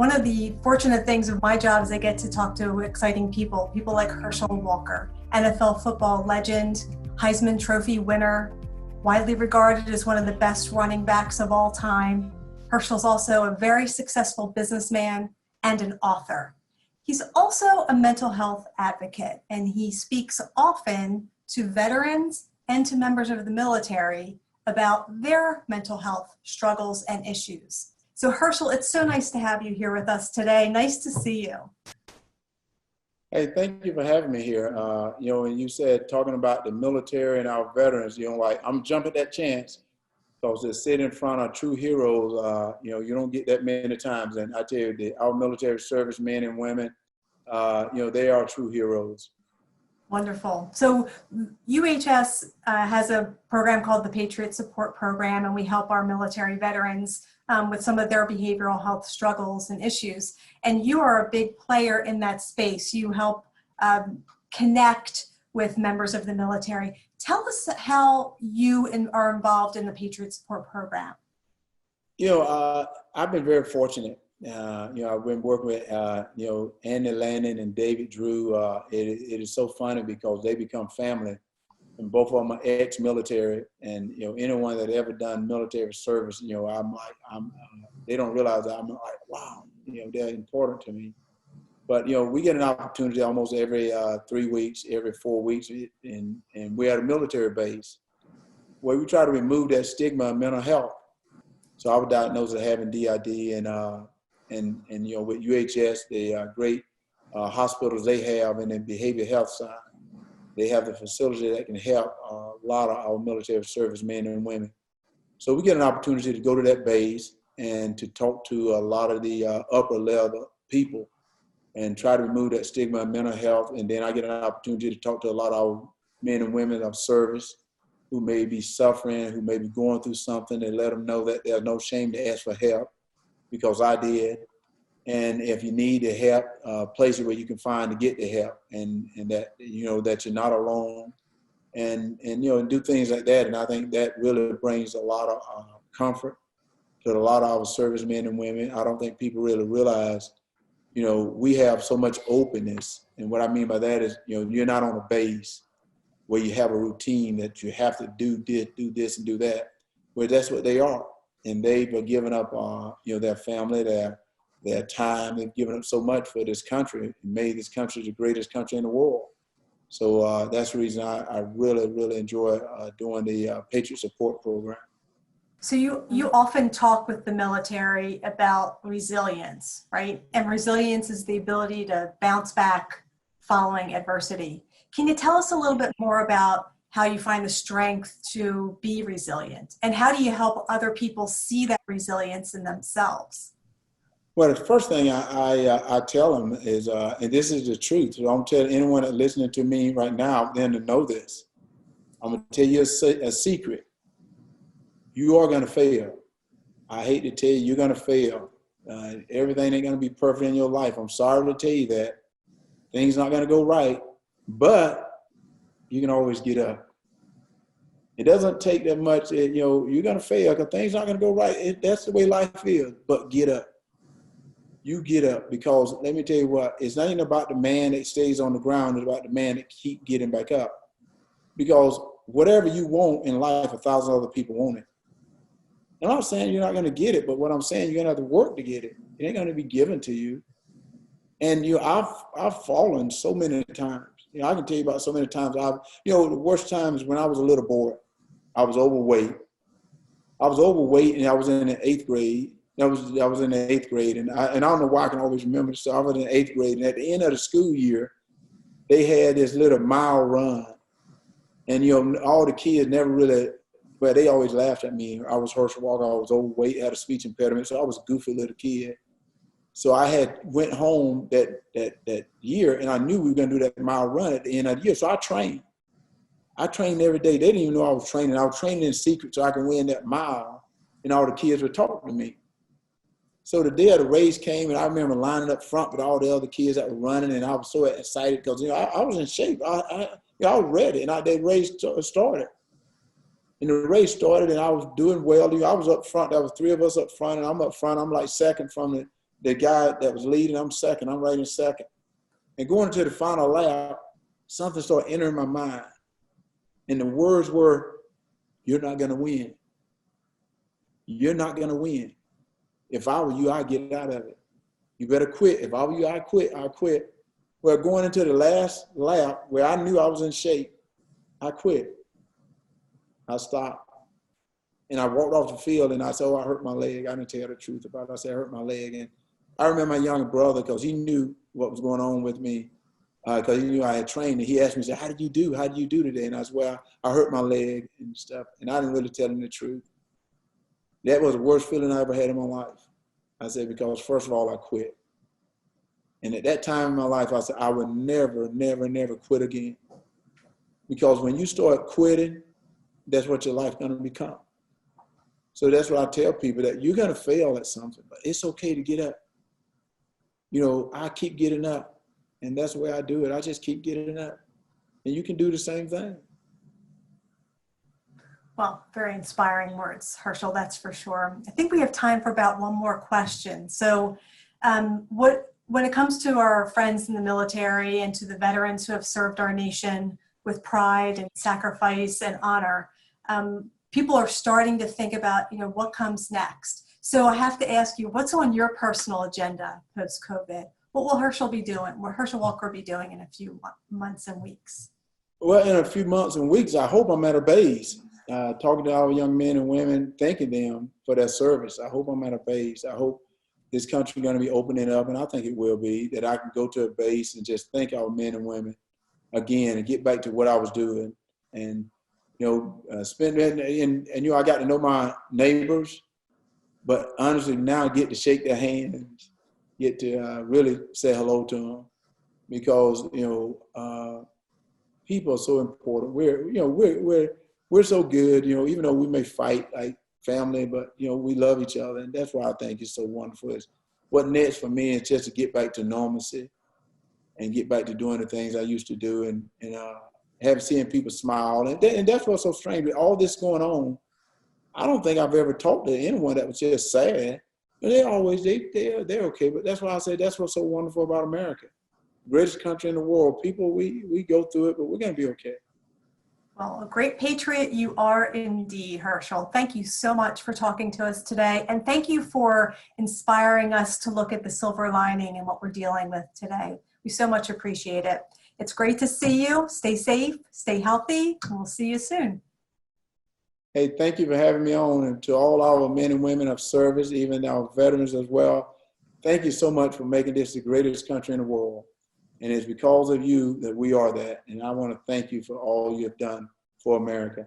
One of the fortunate things of my job is I get to talk to exciting people like Herschel Walker, NFL football legend, Heisman Trophy winner, widely regarded as one of the best running backs of all time. Herschel's also a very successful businessman and an author. He's also a mental health advocate, and he speaks often to veterans and to members of the military about their mental health struggles and issues. So Herschel, it's so nice to have you here with us today. Nice to see you. Hey, thank you for having me here. And you said talking about the military and our veterans, I'm jumping at that chance because to sit in front of true heroes, you don't get that many times. And I tell you, our military service men and women, they are true heroes. Wonderful. So UHS has a program called the Patriot Support Program, and we help our military veterans with some of their behavioral health struggles and issues. And you are a big player in that space. You help connect with members of the military. Tell us how you are involved in the Patriot Support Program. I've been very fortunate. I've been working with, Andy Landon and David Drew. It is so funny because they become family. And both of them are ex-military, and anyone that ever done military service, they don't realize that I'm like, wow, they're important to me. But we get an opportunity almost every 3 weeks, every 4 weeks, and we're at a military base where we try to remove that stigma of mental health. So I was diagnosed with having DID, and with UHS, the great hospitals they have in the behavioral health side. They have the facility that can help a lot of our military service men and women. So we get an opportunity to go to that base and to talk to a lot of the upper level people and try to remove that stigma of mental health. And then I get an opportunity to talk to a lot of our men and women of service who may be suffering, who may be going through something, and let them know that there's no shame to ask for help, because I did. And if you need the help, places where you can find to get the help, and that, that you're not alone, and do things like that. And I think that really brings a lot of comfort to a lot of our servicemen and women. I don't think people really realize, we have so much openness. And what I mean by that is, you're not on a base where you have a routine that you have to do this and do that. Well, that's what they are. And they've given up, their family, their time. They've given up so much for this country and made this country the greatest country in the world. So that's the reason I really, really enjoy doing the Patriot Support Program. So you often talk with the military about resilience, right? And resilience is the ability to bounce back following adversity. Can you tell us a little bit more about how you find the strength to be resilient, and how do you help other people see that resilience in themselves? Well, the first thing I tell them is, and this is the truth, so I'm telling anyone that's listening to me right now, then to know this. I'm going to tell you a secret. You are going to fail. I hate to tell you, you're going to fail. Everything ain't going to be perfect in your life. I'm sorry to tell you that. Things not going to go right, but you can always get up. It doesn't take that much. You're going to fail because things not going to go right. That's the way life is, but get up. You get up, because let me tell you what, it's not even about the man that stays on the ground, it's about the man that keep getting back up. Because whatever you want in life, 1,000 other people want it. And I'm not saying you're not going to get it, but what I'm saying, you're going to have to work to get it. It ain't going to be given to you. And I've fallen so many times. I can tell you about so many times. The worst times when I was a little boy, I was overweight. And I was in the 8th grade. I was in the 8th grade, and I don't know why I can always remember this. So I was in the 8th grade, and at the end of the school year, they had this little mile run. And, all the kids never really, well, they always laughed at me. I was Herschel Walker. I was overweight, had a speech impediment, so I was a goofy little kid. So I went home that year, and I knew we were going to do that mile run at the end of the year. So I trained. I trained every day. They didn't even know I was training. I was training in secret so I could win that mile, and all the kids would talk to me. So the day of the race came, and I remember lining up front with all the other kids that were running, and I was so excited because I was in shape. I was ready, and the race started. And the race started, and I was doing well. I was up front. There was 3 of us up front, and I'm up front. I'm like second from the guy that was leading, I'm second, I'm right in second. And going into the final lap, something started entering my mind. And the words were, you're not gonna win. You're not gonna win. If I were you, I'd get out of it. You better quit. If I were you, I'd quit, I'd quit. Well, going into the last lap where I knew I was in shape, I quit. I stopped. And I walked off the field and I said, oh, I hurt my leg. I didn't tell the truth about it. I said, I hurt my leg. And I remember my younger brother, because he knew what was going on with me, because he knew I had trained. And he asked me, he said, how did you do? How did you do today? And I said, well, I hurt my leg and stuff. And I didn't really tell him the truth. That was the worst feeling I ever had in my life. I said, because first of all, I quit. And at that time in my life, I said, I would never, never, never quit again. Because when you start quitting, that's what your life's going to become. So that's what I tell people, that you're going to fail at something, but it's okay to get up. You know, I keep getting up, and that's the way I do it. I just keep getting up, and you can do the same thing. Well, very inspiring words, Herschel, that's for sure. I think we have time for about one more question. So when it comes to our friends in the military and to the veterans who have served our nation with pride and sacrifice and honor, people are starting to think about, you know, what comes next. So I have to ask you, what's on your personal agenda post-COVID? What will Herschel be doing? What will Herschel Walker be doing in a few months and weeks? Well, in a few months and weeks, I hope I'm at a base, talking to our young men and women, thanking them for their service. I hope I'm at a base. I hope this country is going to be opening up, and I think it will be, that I can go to a base and just thank our men and women again and get back to what I was doing. And, you know, spend it, and you know, I got to know my neighbors, but honestly now I get to shake their hands, get to really say hello to them, because, you know, people are so important. We're so good, you know, even though we may fight like family, but, you know, we love each other. And that's why I think it's so wonderful. What next for me is just to get back to normalcy and get back to doing the things I used to do, and seeing people smile. And that's what's so strange. With all this going on, I don't think I've ever talked to anyone that was just sad. But they're okay. But that's why I say that's what's so wonderful about America. Greatest country in the world. People, we go through it, but we're going to be okay. Well, a great patriot you are indeed, Herschel. Thank you so much for talking to us today. And thank you for inspiring us to look at the silver lining in what we're dealing with today. We so much appreciate it. It's great to see you. Stay safe, stay healthy, and we'll see you soon. Hey, thank you for having me on. And to all our men and women of service, even our veterans as well, thank you so much for making this the greatest country in the world. And it's because of you that we are that. And I want to thank you for all you've done for America.